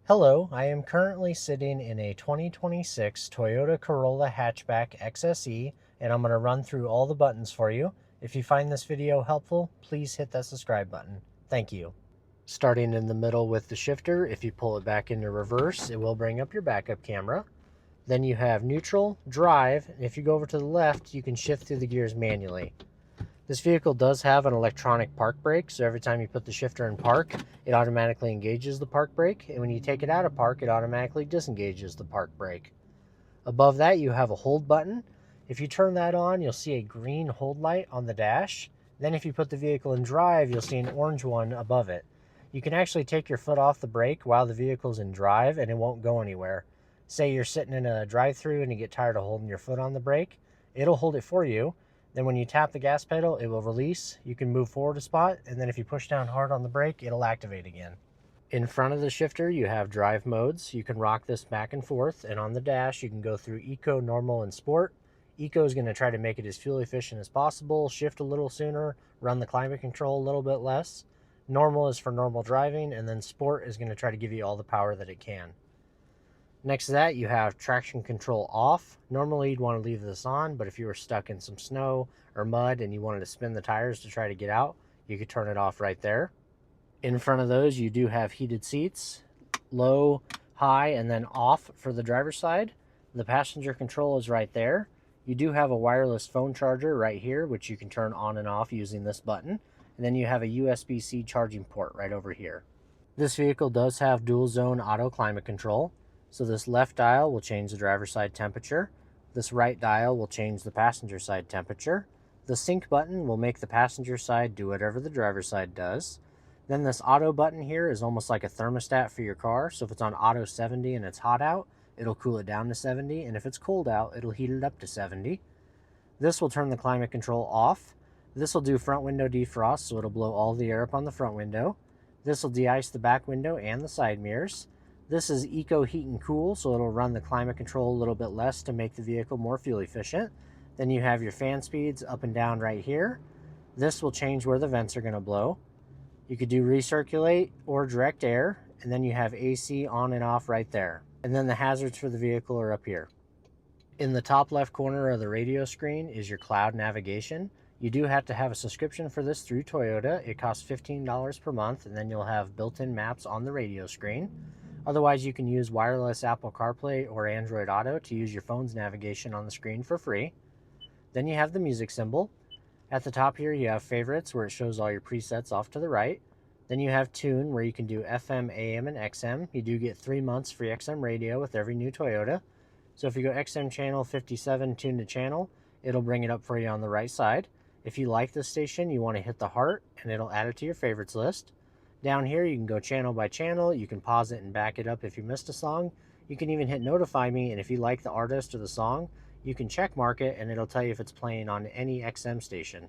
Hello, I am currently sitting in a 2026 Toyota Corolla Hatchback XSE, and I'm going to run through all the buttons for you. If you find this video helpful, please hit that subscribe button. Thank you. Starting in the middle with the shifter, if you pull it back into reverse, it will bring up your backup camera. Then you have neutral, drive, and if you go over to the left, you can shift through the gears manually. This vehicle does have an electronic park brake, so every time you put the shifter in park, it automatically engages the park brake, and when you take it out of park, it automatically disengages the park brake. Above that, you have a hold button. If you turn that on, you'll see a green hold light on the dash. Then if you put the vehicle in drive, you'll see an orange one above it. You can actually take your foot off the brake while the vehicle's in drive, and it won't go anywhere. Say you're sitting in a drive-thru and you get tired of holding your foot on the brake, it'll hold it for you. Then when you tap the gas pedal, it will release. You can move forward a spot, and then if you push down hard on the brake, it'll activate again. In front of the shifter, you have drive modes. You can rock this back and forth, and on the dash, you can go through Eco, Normal, and Sport. Eco is going to try to make it as fuel efficient as possible, shift a little sooner, run the climate control a little bit less. Normal is for normal driving, and then Sport is going to try to give you all the power that it can. Next to that, you have traction control off. Normally, you'd want to leave this on, but if you were stuck in some snow or mud and you wanted to spin the tires to try to get out, you could turn it off right there. In front of those, you do have heated seats, low, high, and then off for the driver's side. The passenger control is right there. You do have a wireless phone charger right here, which you can turn on and off using this button. And then you have a USB-C charging port right over here. This vehicle does have dual zone auto climate control. So this left dial will change the driver's side temperature. This right dial will change the passenger side temperature. The sync button will make the passenger side do whatever the driver's side does. Then this auto button here is almost like a thermostat for your car. So if it's on auto 70 and it's hot out, it'll cool it down to 70. And if it's cold out, it'll heat it up to 70. This will turn the climate control off. This will do front window defrost, so it'll blow all the air up on the front window. This will de-ice the back window and the side mirrors. This is Eco Heat and Cool, so it'll run the climate control a little bit less to make the vehicle more fuel efficient. Then you have your fan speeds up and down right here. This will change where the vents are going to blow. You could do recirculate or direct air, and then you have AC on and off right there. And then the hazards for the vehicle are up here. In the top left corner of the radio screen is your cloud navigation. You do have to have a subscription for this through Toyota. It costs $15 per month, and then you'll have built-in maps on the radio screen. Otherwise, you can use wireless Apple CarPlay or Android Auto to use your phone's navigation on the screen for free. Then you have the music symbol. At the top here, you have favorites where it shows all your presets off to the right. Then you have tune where you can do FM, AM, and XM. You do get 3 months free XM radio with every new Toyota. So if you go XM channel 57, tune to channel, it'll bring it up for you on the right side. If you like this station, you want to hit the heart and it'll add it to your favorites list. Down here, you can go channel by channel. You can pause it and back it up if you missed a song. You can even hit notify me, and if you like the artist or the song, you can check mark it and it'll tell you if it's playing on any XM station.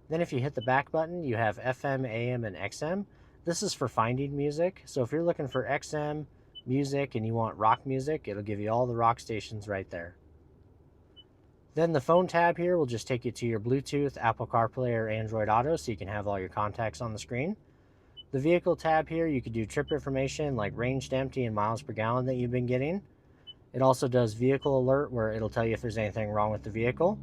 Then if you hit the back button, you have FM, AM, and XM. This is for finding music. So if you're looking for XM music and you want rock music, it'll give you all the rock stations right there. Then the phone tab here will just take you to your Bluetooth, Apple CarPlay, or Android Auto, so you can have all your contacts on the screen. The vehicle tab here, you could do trip information like range to empty and miles per gallon that you've been getting. It also does vehicle alert where it'll tell you if there's anything wrong with the vehicle.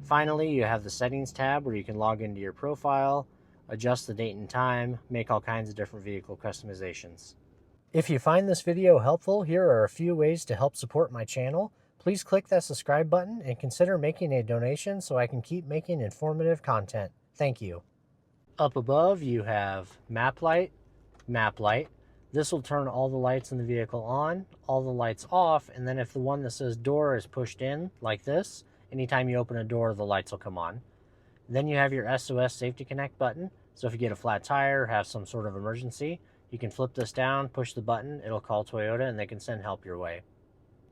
Finally, you have the settings tab where you can log into your profile, adjust the date and time, make all kinds of different vehicle customizations. If you find this video helpful, here are a few ways to help support my channel. Please click that subscribe button and consider making a donation so I can keep making informative content. Thank you. Up above, you have map light, map light. This will turn all the lights in the vehicle on, all the lights off, and then if the one that says door is pushed in, like this, anytime you open a door, the lights will come on. Then you have your SOS Safety Connect button. So if you get a flat tire, have some sort of emergency, you can flip this down, push the button, it'll call Toyota, and they can send help your way.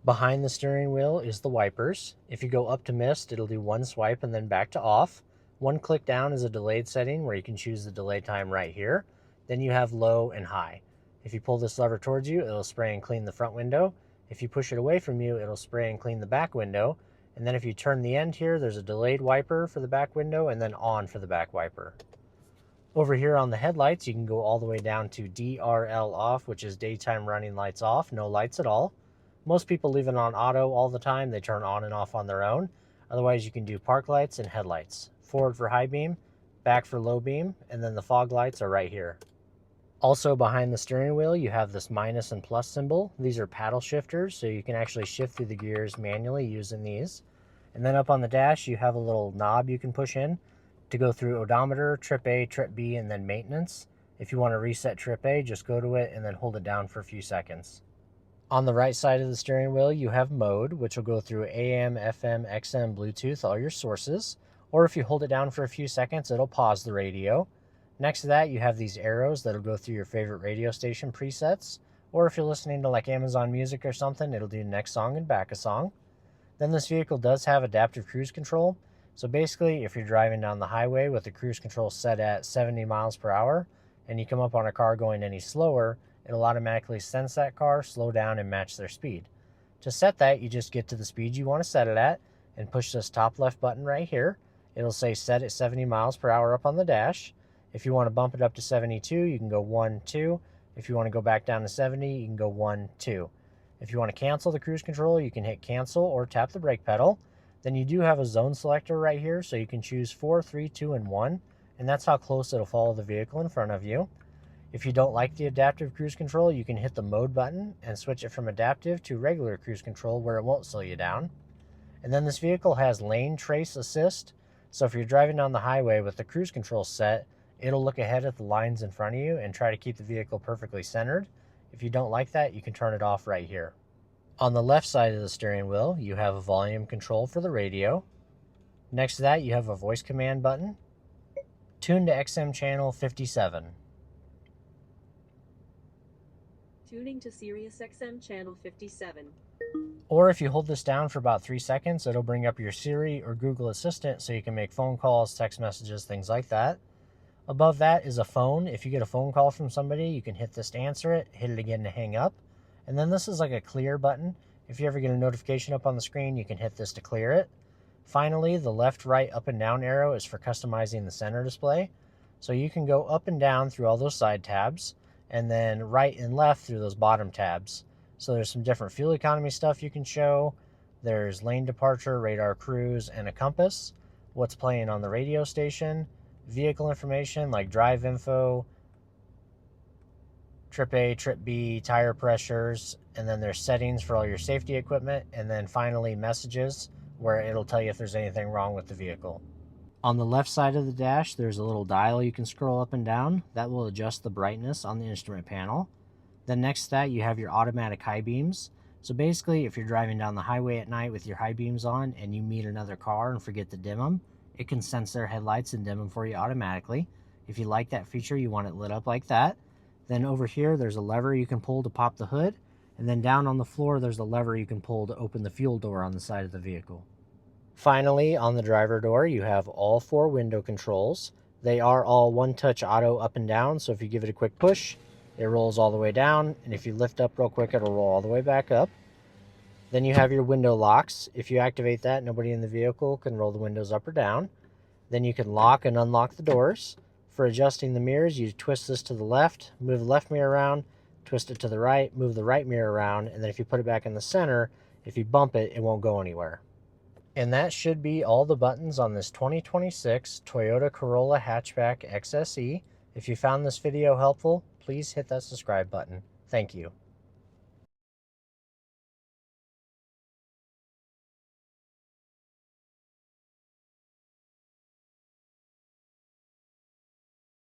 Behind the steering wheel is the wipers. If you go up to mist, it'll do one swipe and then back to off. One click down is a delayed setting where you can choose the delay time right here. Then you have low and high. If you pull this lever towards you, it'll spray and clean the front window. If you push it away from you, it'll spray and clean the back window. And then if you turn the end here, there's a delayed wiper for the back window and then on for the back wiper. Over here on the headlights, you can go all the way down to DRL off, which is daytime running lights off, no lights at all. Most people leave it on auto all the time. They turn on and off on their own. Otherwise, you can do park lights and headlights. Forward for high beam, back for low beam, and then the fog lights are right here. Also behind the steering wheel, you have this minus and plus symbol. These are paddle shifters, so you can actually shift through the gears manually using these. And then up on the dash, you have a little knob you can push in to go through odometer, trip A, trip B, and then maintenance. If you want to reset trip A, just go to it and then hold it down for a few seconds. On the right side of the steering wheel, you have mode, which will go through AM, FM, XM, Bluetooth, all your sources. Or if you hold it down for a few seconds, it'll pause the radio. Next to that, you have these arrows that'll go through your favorite radio station presets. Or if you're listening to like Amazon Music or something, it'll do next song and back a song. Then this vehicle does have adaptive cruise control. So basically, if you're driving down the highway with the cruise control set at 70 miles per hour, and you come up on a car going any slower, it'll automatically sense that car, slow down, and match their speed. To set that, you just get to the speed you want to set it at and push this top left button right here. It'll say set at 70 miles per hour up on the dash. If you want to bump it up to 72, you can go 1, 2. If you want to go back down to 70, you can go 1, 2. If you want to cancel the cruise control, you can hit cancel or tap the brake pedal. Then you do have a zone selector right here, so you can choose 4, 3, 2, and 1, and that's how close it'll follow the vehicle in front of you. If you don't like the adaptive cruise control, you can hit the mode button and switch it from adaptive to regular cruise control where it won't slow you down. And then this vehicle has lane trace assist, so if you're driving down the highway with the cruise control set, it'll look ahead at the lines in front of you and try to keep the vehicle perfectly centered. If you don't like that, you can turn it off right here. On the left side of the steering wheel, you have a volume control for the radio. Next to that, you have a voice command button. Tune to XM channel 57. Tuning to Sirius XM channel 57. Or if you hold this down for about 3 seconds, it'll bring up your Siri or Google Assistant so you can make phone calls, text messages, things like that. Above that is a phone. If you get a phone call from somebody, you can hit this to answer it, hit it again to hang up. And then this is like a clear button. If you ever get a notification up on the screen, you can hit this to clear it. Finally, the left, right, up, and down arrow is for customizing the center display. So you can go up and down through all those side tabs, and then right and left through those bottom tabs. So there's some different fuel economy stuff you can show. There's lane departure, radar cruise, and a compass. What's playing on the radio station. Vehicle information like drive info, trip A, trip B, tire pressures, and then there's settings for all your safety equipment, and then finally messages where it'll tell you if there's anything wrong with the vehicle. On the left side of the dash, there's a little dial you can scroll up and down. That will adjust the brightness on the instrument panel. Then next to that, you have your automatic high beams. So basically, if you're driving down the highway at night with your high beams on and you meet another car and forget to dim them, it can sense their headlights and dim them for you automatically. If you like that feature, you want it lit up like that. Then over here, there's a lever you can pull to pop the hood. And then down on the floor, there's a lever you can pull to open the fuel door on the side of the vehicle. Finally, on the driver door, you have all 4 window controls. They are all one-touch auto up and down, so if you give it a quick push, it rolls all the way down, and if you lift up real quick, it'll roll all the way back up. Then you have your window locks. If you activate that, nobody in the vehicle can roll the windows up or down. Then you can lock and unlock the doors. For adjusting the mirrors, you twist this to the left, move the left mirror around, twist it to the right, move the right mirror around, and then if you put it back in the center, if you bump it, it won't go anywhere. And that should be all the buttons on this 2026 Toyota Corolla Hatchback XSE. If you found this video helpful, please hit that subscribe button. Thank you.